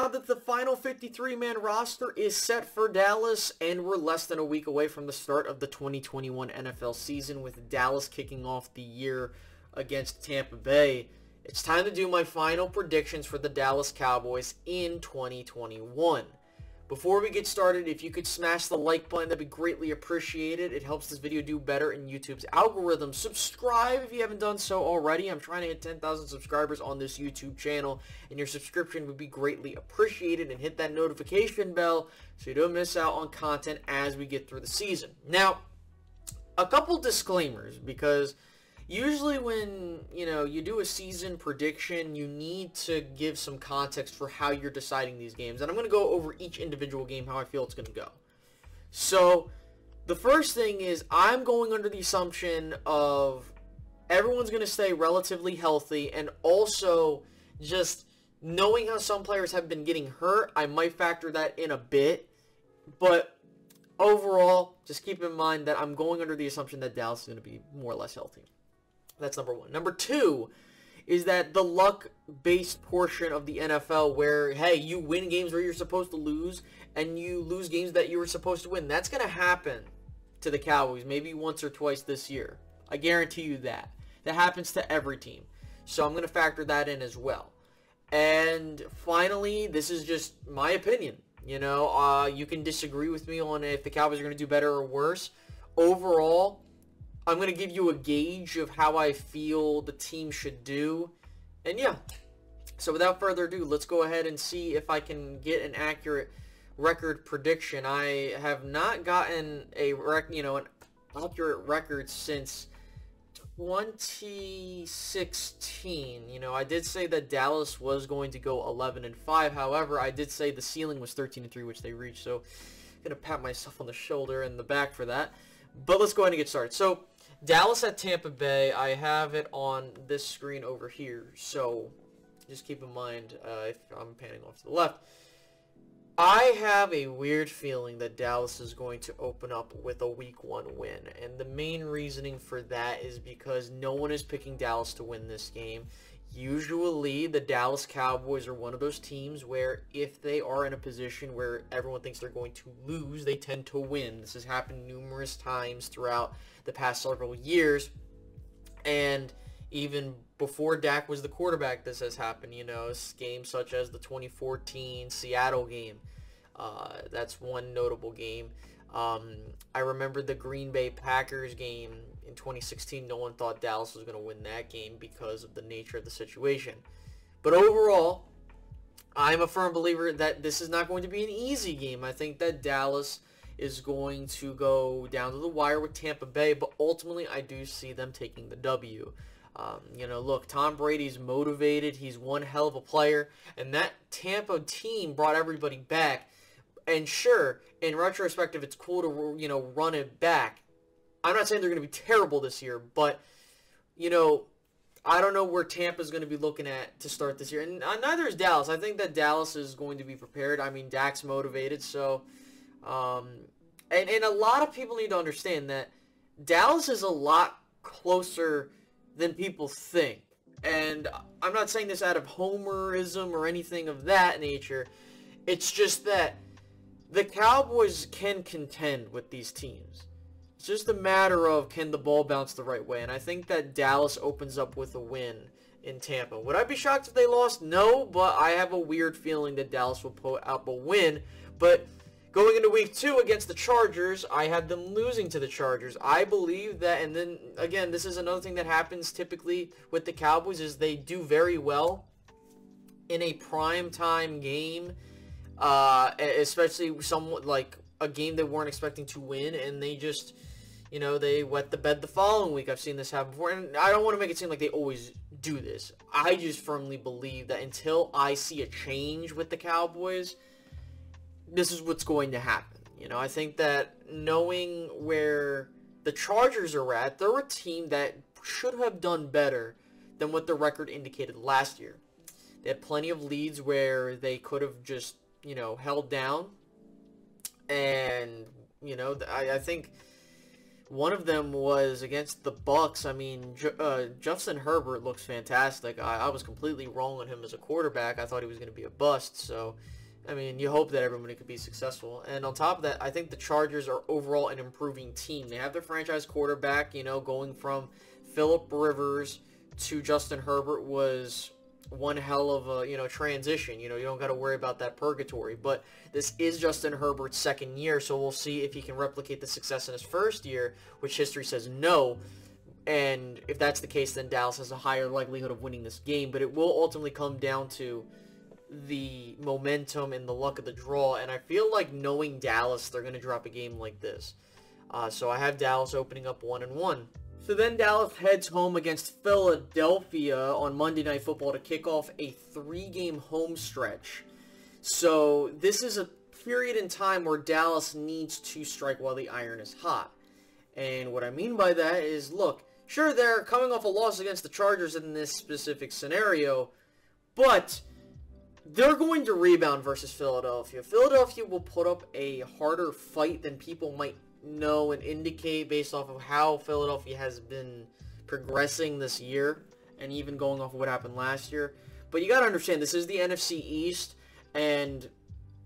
now that the final 53-man roster is set for Dallas, and we're less than a week away from the start of the 2021 NFL season, with Dallas kicking off the year against Tampa Bay, it's time to do my final predictions for the Dallas Cowboys in 2021. Before we get started, if you could smash the like button, that'd be greatly appreciated. It helps this video do better in YouTube's algorithm. Subscribe if you haven't done so already. I'm trying to hit 10,000 subscribers on this YouTube channel, and your subscription would be greatly appreciated. And hit that notification bell so you don't miss out on content as we get through the season. Now, a couple disclaimers, because usually when, you do a season prediction, you need to give some context for how you're deciding these games. And I'm going to go over each individual game, how I feel it's going to go. So, the first thing is I'm going under the assumption of everyone's going to stay relatively healthy, and also just knowing how some players have been getting hurt, I might factor that in a bit. But overall, just keep in mind that I'm going under the assumption that Dallas is going to be more or less healthy. That's number one. Number two is that the luck-based portion of the NFL where, hey, you win games where you're supposed to lose, and you lose games that you were supposed to win. That's going to happen to the Cowboys maybe once or twice this year. I guarantee you that. That happens to every team. So I'm going to factor that in as well. And finally, this is just my opinion. You can disagree with me on if the Cowboys are going to do better or worse. Overall, I'm going to give you a gauge of how I feel the team should do. And yeah, so without further ado, let's go ahead and see if I can get an accurate record prediction. I have not gotten an accurate record since 2016. I did say that Dallas was going to go 11-5. However, I did say the ceiling was 13-3, which they reached. So I'm going to pat myself on the shoulder and the back for that. But let's go ahead and get started. So Dallas at Tampa Bay, I have it on this screen over here, so just keep in mind if I'm panning off to the left. I have a weird feeling that Dallas is going to open up with a Week 1 win, and the main reasoning for that is because no one is picking Dallas to win this game. Usually, the Dallas Cowboys are one of those teams where if they are in a position where everyone thinks they're going to lose, they tend to win. This has happened numerous times throughout the past several years, and even before Dak was the quarterback, this has happened. Games such as the 2014 Seattle game. That's one notable game. I remember the Green Bay Packers game in 2016. No one thought Dallas was going to win that game because of the nature of the situation. But overall, I'm a firm believer that this is not going to be an easy game. I think that Dallas is going to go down to the wire with Tampa Bay, but ultimately I do see them taking the W. Look, Tom Brady's motivated. He's one hell of a player, and that Tampa team brought everybody back. And sure, in retrospective, it's cool to, run it back. I'm not saying they're going to be terrible this year, but, I don't know where Tampa's going to be looking at to start this year. And neither is Dallas. I think that Dallas is going to be prepared. I mean, Dak's motivated, so and a lot of people need to understand that Dallas is a lot closer than people think. And I'm not saying this out of homerism or anything of that nature. It's just that the Cowboys can contend with these teams. It's just a matter of, can the ball bounce the right way? And I think that Dallas opens up with a win in Tampa. Would I be shocked if they lost? No, but I have a weird feeling that Dallas will pull out a win. But going into Week 2 against the Chargers, I had them losing to the Chargers. I believe that, and then, again, this is another thing that happens typically with the Cowboys, is they do very well in a primetime game, especially somewhat like a game they weren't expecting to win, and they just, they wet the bed the following week. I've seen this happen before, and I don't want to make it seem like they always do this. I just firmly believe that until I see a change with the Cowboys, this is what's going to happen. I think that knowing where the Chargers are at, they're a team that should have done better than what the record indicated last year. They had plenty of leads where they could have just, held down. And, I think One of them was against the Bucks. I mean, Justin Herbert looks fantastic. I was completely wrong on him as a quarterback. I thought he was going to be a bust. So, I mean, you hope that everybody could be successful. And on top of that, I think the Chargers are overall an improving team. They have their franchise quarterback, you know, going from Phillip Rivers to Justin Herbert was one hell of a, you know, transition. You know, you don't got to worry about that purgatory. But this is Justin Herbert's second year, so we'll see if he can replicate the success in his first year, which history says no. And if that's the case, then Dallas has a higher likelihood of winning this game. But it will ultimately come down to the momentum and the luck of the draw. And I feel like, knowing Dallas, they're going to drop a game like this. So I have Dallas opening up 1-1. So then Dallas heads home against Philadelphia on Monday Night Football to kick off a 3-game home stretch. So this is a period in time where Dallas needs to strike while the iron is hot. And what I mean by that is, look, sure, they're coming off a loss against the Chargers in this specific scenario, but they're going to rebound versus Philadelphia. Philadelphia will put up a harder fight than people might know and indicate based off of how Philadelphia has been progressing this year and even going off of what happened last year. But you got to understand, this is the NFC East, and,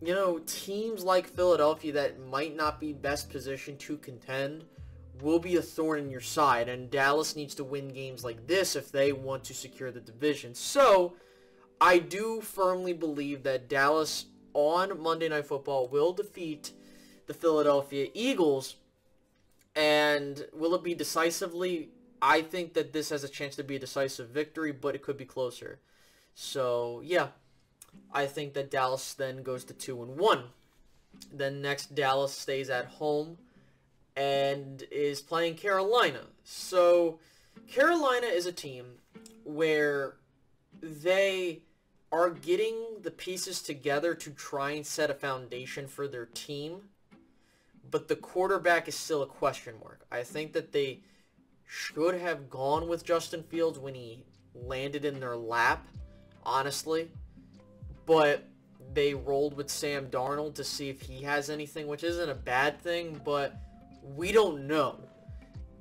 you know, teams like Philadelphia that might not be best positioned to contend will be a thorn in your side, and Dallas needs to win games like this if they want to secure the division. So I do firmly believe that Dallas on Monday Night Football will defeat the Philadelphia Eagles. And will it be decisively? I think that this has a chance to be a decisive victory, but it could be closer. So, yeah, I think that Dallas then goes to 2-1. Then next, Dallas stays at home and is playing Carolina. So, Carolina is a team where they are getting the pieces together to try and set a foundation for their team, but the quarterback is still a question mark. I think that they should have gone with Justin Fields when he landed in their lap, honestly, but they rolled with Sam Darnold to see if he has anything, which isn't a bad thing, but we don't know.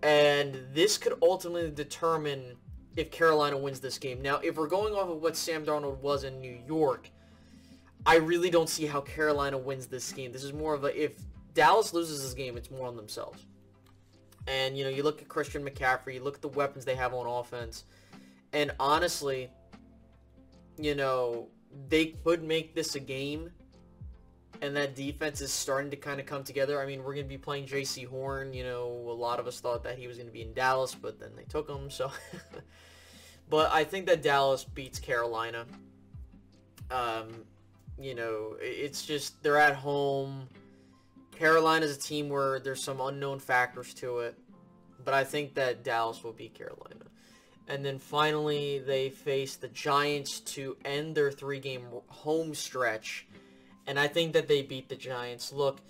And this could ultimately determine if Carolina wins this game. Now, if we're going off of what Sam Darnold was in New York, I really don't see how Carolina wins this game. This is more of a, if Dallas loses this game, it's more on themselves. And, you know, you look at Christian McCaffrey, you look at the weapons they have on offense, and honestly, you know, they could make this a game, and that defense is starting to kind of come together. I mean, we're going to be playing J.C. Horn. You know, a lot of us thought that he was going to be in Dallas, but then they took him, so. But I think that Dallas beats Carolina. You know, it's just, they're at home. Carolina's a team where there's some unknown factors to it, but I think that Dallas will beat Carolina. And then finally, they face the Giants to end their 3-game home stretch, and I think that they beat the Giants. Look,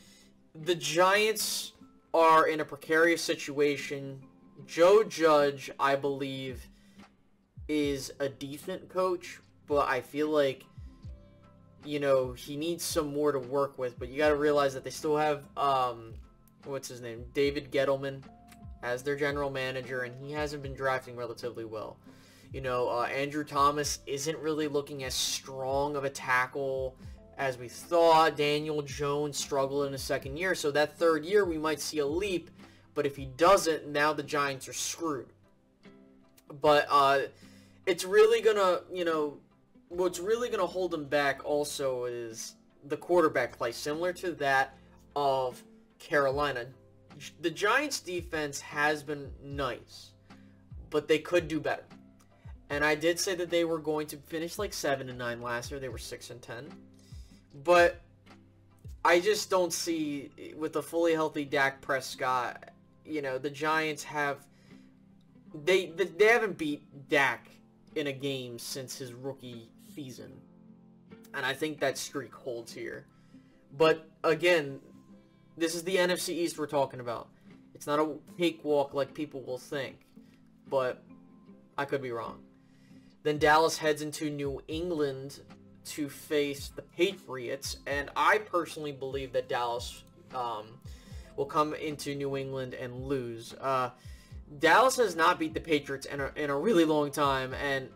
the Giants are in a precarious situation. Joe Judge, I believe, is a decent coach, but I feel like, you know, he needs some more to work with. But you got to realize that they still have, what's his name, David Gettleman as their general manager, and he hasn't been drafting relatively well. You know, Andrew Thomas isn't really looking as strong of a tackle as we thought. Daniel Jones struggled in his second year, so that third year we might see a leap, but if he doesn't, now the Giants are screwed. But it's really gonna, you know, what's really going to hold them back also is the quarterback play, similar to that of Carolina. The Giants' defense has been nice, but they could do better. And I did say that they were going to finish like 7-9 last year. They were 6-10. But I just don't see, with a fully healthy Dak Prescott, you know, the Giants have, they haven't beat Dak in a game since his rookie season, and I think that streak holds here. But again, this is the NFC East we're talking about. It's not a cakewalk like people will think, but I could be wrong. Then Dallas heads into New England to face the Patriots, and I personally believe that Dallas will come into New England and lose. Dallas has not beat the Patriots in a really long time, and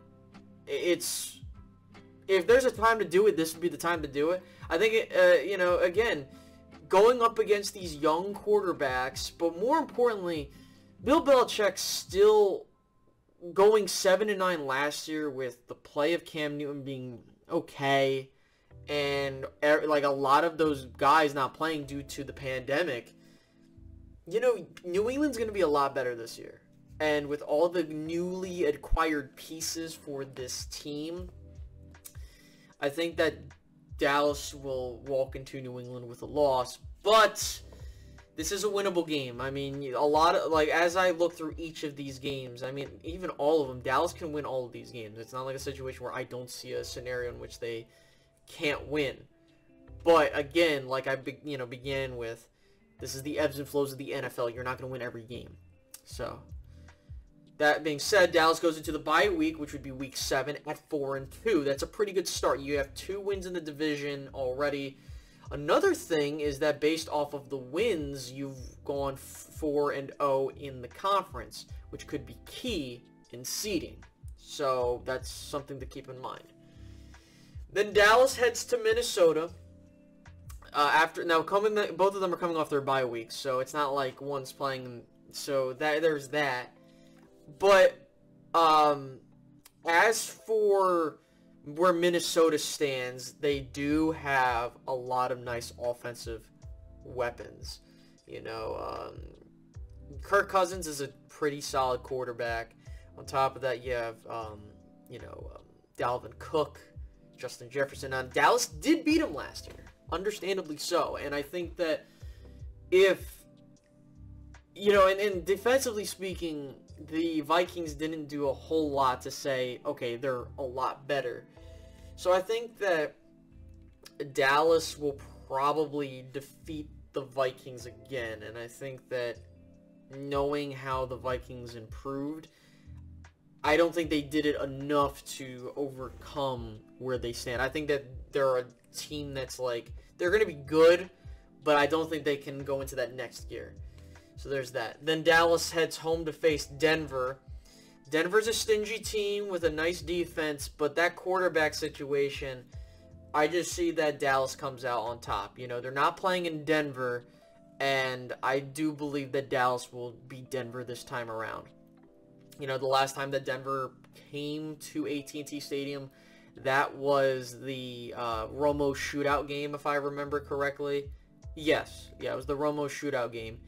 it's, if there's a time to do it, this would be the time to do it. I think, again, going up against these young quarterbacks, but more importantly, Bill Belichick still going 7-9 last year with the play of Cam Newton being okay, and like a lot of those guys not playing due to the pandemic. New England's going to be a lot better this year. And with all the newly acquired pieces for this team, I think that Dallas will walk into New England with a loss. But this is a winnable game. I mean, a lot of, like, as I look through each of these games, I mean, even all of them, Dallas can win all of these games. It's not like a situation where I don't see a scenario in which they can't win. But again, like I began with, this is the ebbs and flows of the NFL. You're not going to win every game. So, that being said, Dallas goes into the bye week, which would be week 7 at 4-2. That's a pretty good start. You have 2 wins in the division already. Another thing is that based off of the wins, you've gone 4-0 in the conference, which could be key in seeding. So, that's something to keep in mind. Then Dallas heads to Minnesota. Both of them are coming off their bye weeks, so it's not like one's playing. So there's that. But as for where Minnesota stands, they do have a lot of nice offensive weapons. Kirk Cousins is a pretty solid quarterback. On top of that, you have Dalvin Cook, Justin Jefferson. Now, Dallas did beat him last year. Understandably so. And I think that if, and defensively speaking, the Vikings didn't do a whole lot to say, okay, they're a lot better. So I think that Dallas will probably defeat the Vikings again. And I think that knowing how the Vikings improved, I don't think they did it enough to overcome where they stand. I think that they're a team that's like, they're going to be good, but I don't think they can go into that next gear. So there's that. Then Dallas heads home to face Denver. Denver's a stingy team with a nice defense, but that quarterback situation, I just see that Dallas comes out on top. They're not playing in Denver, and I do believe that Dallas will beat Denver this time around. The last time that Denver came to AT&T Stadium, that was the Romo shootout game, if I remember correctly. Yes. Yeah, it was the Romo shootout game.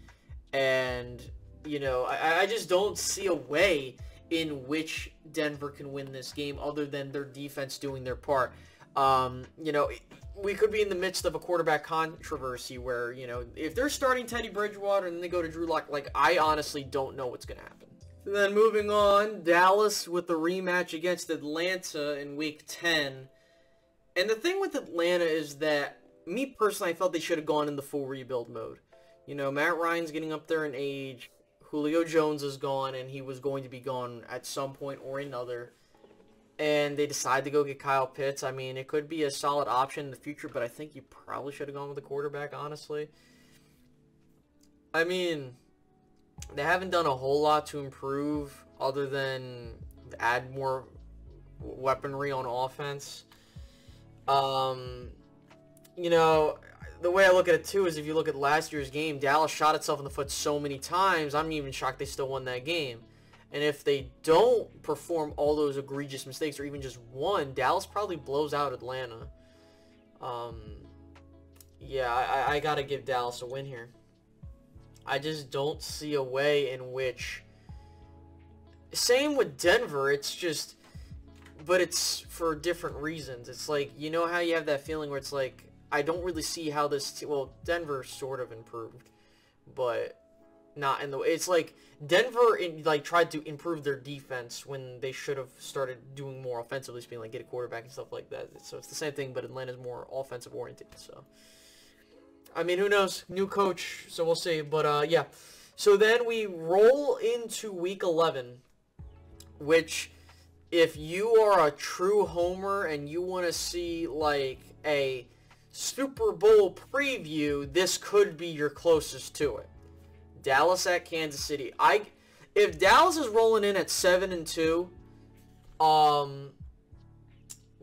And, I just don't see a way in which Denver can win this game other than their defense doing their part. We could be in the midst of a quarterback controversy where, if they're starting Teddy Bridgewater and then they go to Drew Lock, I honestly don't know what's going to happen. And then moving on, Dallas with the rematch against Atlanta in Week 10. And the thing with Atlanta is that, me personally, I felt they should have gone in the full rebuild mode. Matt Ryan's getting up there in age. Julio Jones is gone, and he was going to be gone at some point or another. And they decided to go get Kyle Pitts. I mean, it could be a solid option in the future, but I think you probably should have gone with the quarterback, honestly. I mean, they haven't done a whole lot to improve other than add more weaponry on offense. The way I look at it too is if you look at last year's game, Dallas shot itself in the foot so many times, I'm even shocked they still won that game. And if they don't perform all those egregious mistakes or even just one, Dallas probably blows out Atlanta. Yeah, I gotta give Dallas a win here. I just don't see a way in which... Same with Denver, it's just... But it's for different reasons. It's like, how you have that feeling where it's like, I don't really see how this... Well, Denver sort of improved, but not in the... It's like, Denver tried to improve their defense when they should have started doing more offensively speaking, like get a quarterback and stuff like that. So it's the same thing, but Atlanta's more offensive oriented, so... I mean, who knows? New coach, so we'll see. But, yeah. So then we roll into Week 11, which, if you are a true homer and you want to see, a Super Bowl preview, this could be your closest to it. Dallas at Kansas City. If Dallas is rolling in at 7-2,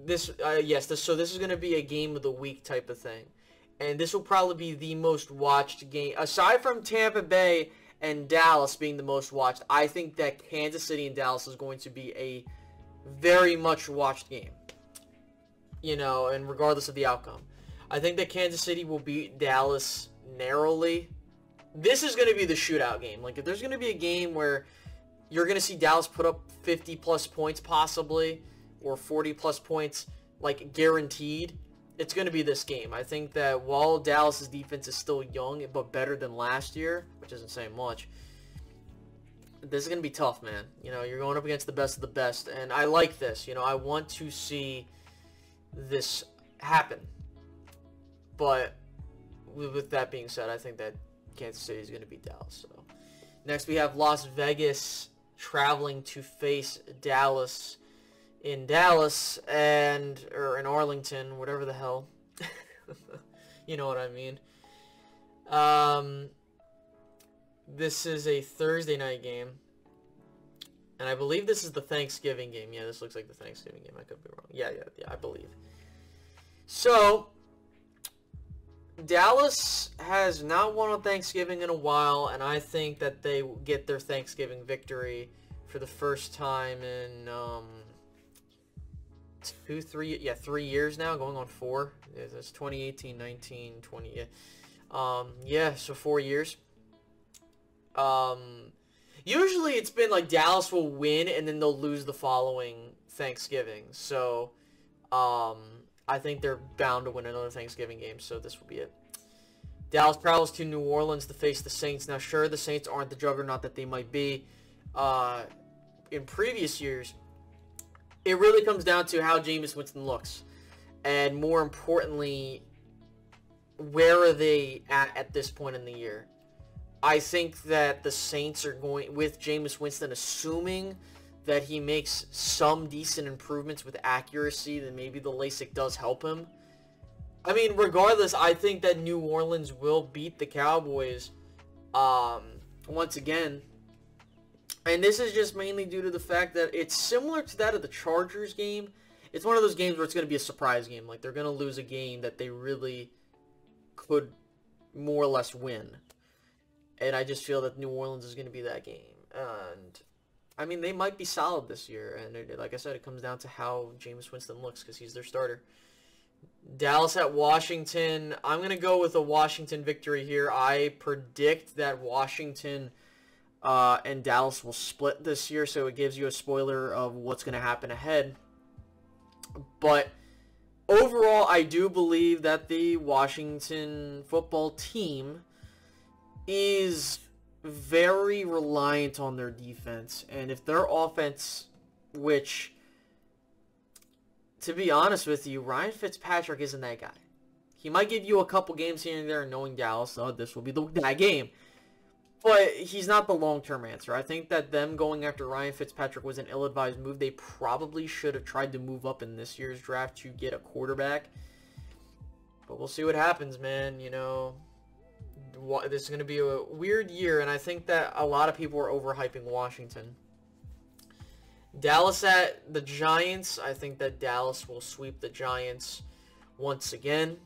this is going to be a game of the week type of thing. And this will probably be the most watched game. Aside from Tampa Bay and Dallas being the most watched, I think that Kansas City and Dallas is going to be a very much watched game. And regardless of the outcome. I think that Kansas City will beat Dallas narrowly. This is going to be the shootout game. Like, if there's going to be a game where you're going to see Dallas put up 50-plus points possibly, or 40-plus points, like, guaranteed, it's going to be this game. I think that while Dallas' defense is still young, but better than last year, which isn't saying much, this is going to be tough, man. You're going up against the best of the best, and I like this. I want to see this happen. But with that being said, I think that Kansas City is going to beat Dallas. So next we have Las Vegas traveling to face Dallas in Dallas or in Arlington, whatever the hell. You know what I mean. This is a Thursday night game. And I believe this is the Thanksgiving game. Yeah, this looks like the Thanksgiving game. I could be wrong. Yeah, I believe. So Dallas has not won on Thanksgiving in a while, and I think that they get their Thanksgiving victory for the first time in 3 years now, going on 4. It's 2018, 19, 20. So 4 years. Usually it's been like Dallas will win and then they'll lose the following Thanksgiving. So I think they're bound to win another Thanksgiving game, so this will be it. Dallas travels to New Orleans to face the Saints. Now, sure, the Saints aren't the juggernaut that they might be in previous years. It really comes down to how Jameis Winston looks. And more importantly, where are they at this point in the year? I think that the Saints are going, with Jameis Winston, assuming that he makes some decent improvements with accuracy, then maybe the LASIK does help him. I mean, regardless, I think that New Orleans will beat the Cowboys once again. And this is just mainly due to the fact that it's similar to that of the Chargers game. It's one of those games where it's going to be a surprise game. Like, they're going to lose a game that they really could more or less win. And I just feel that New Orleans is going to be that game. And I mean, they might be solid this year, and like I said, it comes down to how Jameis Winston looks because he's their starter. Dallas at Washington. I'm going to go with a Washington victory here. I predict that Washington and Dallas will split this year, so it gives you a spoiler of what's going to happen ahead. But overall, I do believe that the Washington football team is very reliant on their defense, and if their offense, which, to be honest with you, Ryan Fitzpatrick isn't that guy. He might give you a couple games here and there, knowing Dallas, this will be that game, but he's not the long-term answer. I think that them going after Ryan Fitzpatrick was an ill-advised move. They probably should have tried to move up in this year's draft to get a quarterback, but we'll see what happens, man. This is going to be a weird year, and I think that a lot of people are overhyping Washington. Dallas at the Giants. I think that Dallas will sweep the Giants once again,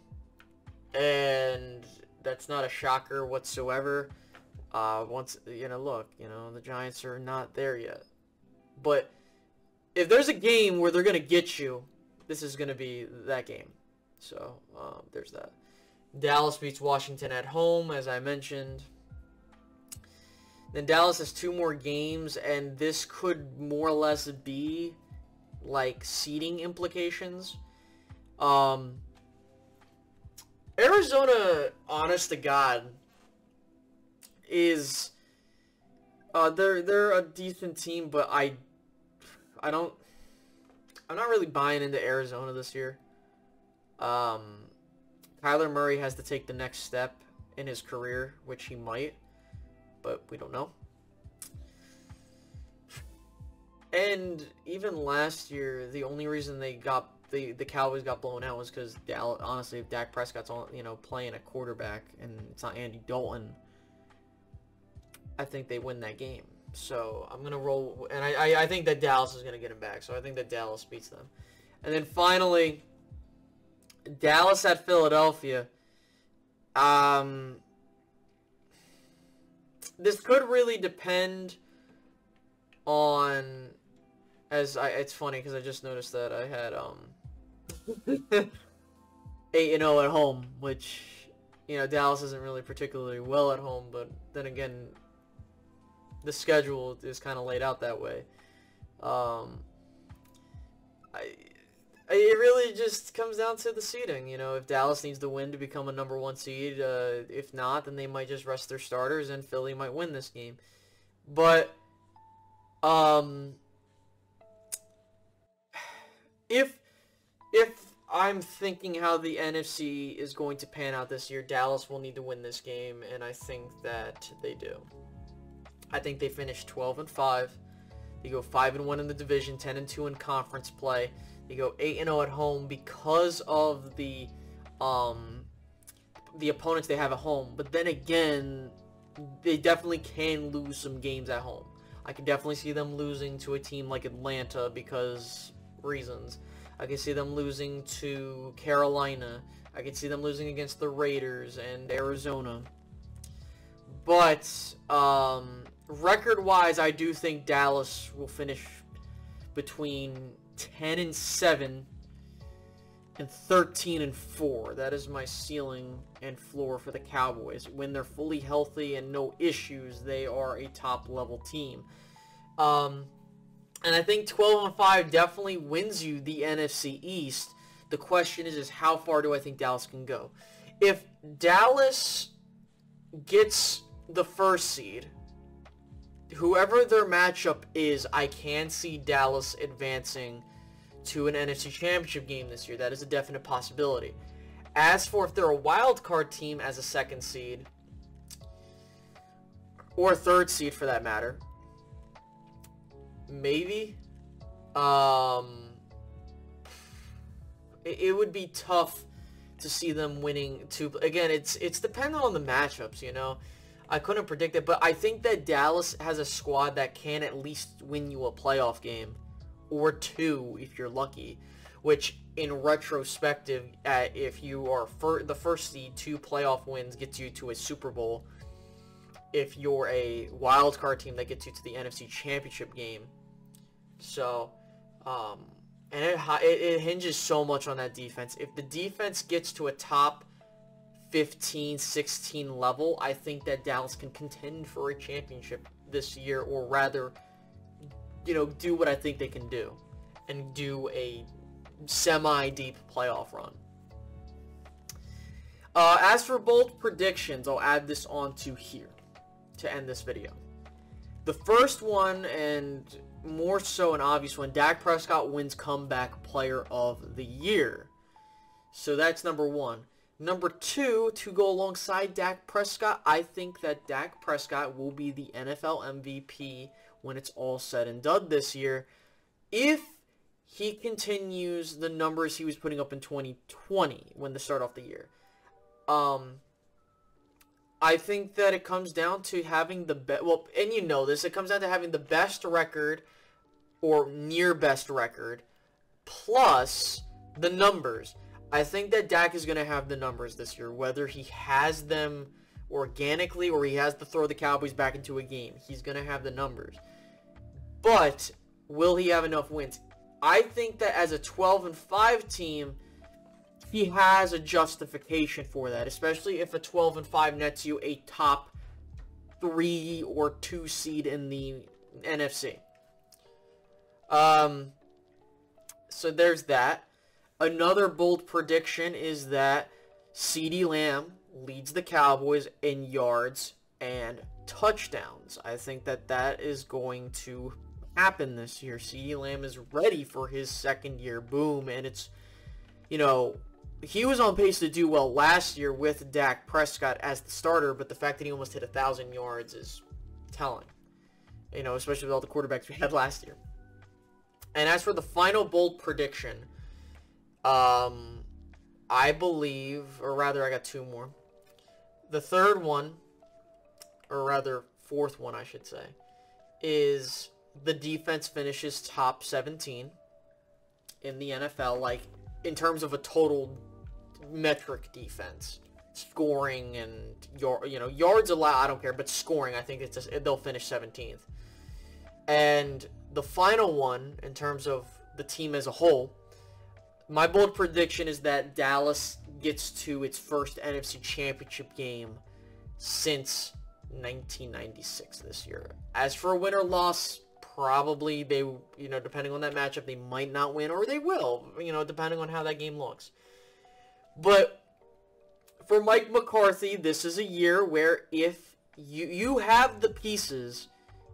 and that's not a shocker whatsoever. The Giants are not there yet. But if there's a game where they're going to get you, this is going to be that game. So, there's that. Dallas beats Washington at home, as I mentioned. Then Dallas has 2 more games, and this could more or less be like seeding implications. Arizona, honest to God, is they're a decent team, but I'm not really buying into Arizona this year. Kyler Murray has to take the next step in his career, which he might, but we don't know. And even last year, the only reason they got the Cowboys got blown out was because honestly, if Dak Prescott's on, playing a quarterback and it's not Andy Dalton, I think they win that game. So I'm gonna roll, and I think that Dallas is gonna get him back. So I think that Dallas beats them, and then finally, Dallas at Philadelphia. This could really depend on, it's funny because I just noticed that I had 8-0 at home, which Dallas isn't really particularly well at home, but then again, the schedule is kind of laid out that way. It really just comes down to the seeding. If Dallas needs to win to become a number 1 seed, if not, then they might just rest their starters and Philly might win this game. But if I'm thinking how the NFC is going to pan out this year, Dallas will need to win this game, and I think that they do. I think they finish 12-5. They go 5-1 in the division, 10-2 in conference play. They go 8-0 at home because of the opponents they have at home. But then again, they definitely can lose some games at home. I can definitely see them losing to a team like Atlanta because reasons. I can see them losing to Carolina. I can see them losing against the Raiders and Arizona. But record-wise, I do think Dallas will finish between 10-7 and 13-4. That is my ceiling and floor for the Cowboys. When they're fully healthy and no issues, they are a top-level team. And I think 12-5 definitely wins you the NFC East. The question is how far do I think Dallas can go? If Dallas gets the first seed, whoever their matchup is, I can see Dallas advancing to an NFC Championship game this year. That is a definite possibility. As for if they're a wild card team as a 2nd seed, or 3rd seed for that matter, maybe. It would be tough to see them winning. Again, it's dependent on the matchups, I couldn't predict it, but I think that Dallas has a squad that can at least win you a playoff game. Or 2 if you're lucky, which in retrospective, if you are the first seed, 2 playoff wins gets you to a Super Bowl. If you're a wild card team, that gets you to the NFC Championship game. So, and it hinges so much on that defense. If the defense gets to a top 15, 16 level, I think that Dallas can contend for a championship this year, or rather, do what I think they can do and do a semi-deep playoff run. As for bold predictions, I'll add this onto here to end this video. The first one, and more so an obvious one, Dak Prescott wins Comeback Player of the Year. So that's number 1. Number 2, to go alongside Dak Prescott, I think that Dak Prescott will be the NFL MVP when it's all said and done this year, if he continues the numbers he was putting up in 2020 when they start off the year. I think that it comes down to having the best, well, and it comes down to having the best record or near best record plus the numbers. I think that Dak is going to have the numbers this year, whether he has them organically or he has to throw the Cowboys back into a game. He's going to have the numbers. But will he have enough wins? I think that as a 12-5 team, he has a justification for that, especially if a 12-5 nets you a top 3 or 2 seed in the NFC. So there's that. Another bold prediction is that CeeDee Lamb leads the Cowboys in yards and touchdowns. I think that that is going to happen this year. CeeDee Lamb is ready for his 2nd year boom, and it's, he was on pace to do well last year with Dak Prescott as the starter, but the fact that he almost hit 1,000 yards is telling, especially with all the quarterbacks we had last year. And as for the final bold prediction, I believe, or rather I got two more. The third one, or rather fourth one I should say, is the defense finishes top 17 in the NFL, like in terms of a total metric defense. Scoring and yards allowed, I don't care, but scoring, I think they'll finish 17th. And the final one, in terms of the team as a whole, my bold prediction is that Dallas gets to its first NFC Championship game since 1996 this year. As for a win or loss, probably they, depending on that matchup, they might not win, or they will, depending on how that game looks. But for Mike McCarthy, this is a year where if you have the pieces,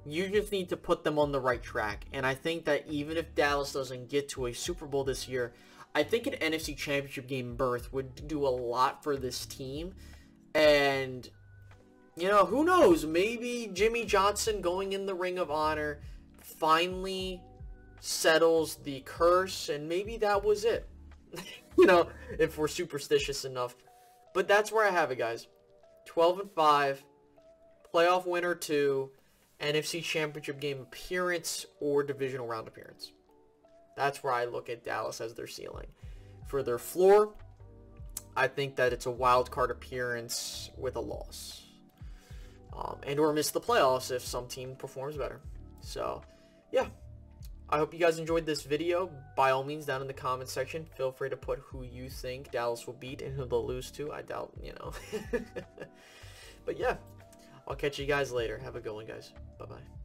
you just need to put them on the right track. And I think that even if Dallas doesn't get to a Super Bowl this year, I think an NFC Championship game berth would do a lot for this team. And, who knows? Maybe Jimmy Johnson going in the Ring of Honor finally settles the curse, and maybe that was it. If we're superstitious enough. But that's where I have it, guys. 12-5, playoff win or two, NFC Championship game appearance, or divisional round appearance. That's where I look at Dallas as their ceiling. For their floor, I think that it's a wild card appearance with a loss. And or miss the playoffs if some team performs better. So, yeah. I hope you guys enjoyed this video. By all means, down in the comment section, feel free to put who you think Dallas will beat and who they'll lose to. I doubt, But yeah, I'll catch you guys later. Have a good one, guys. Bye-bye.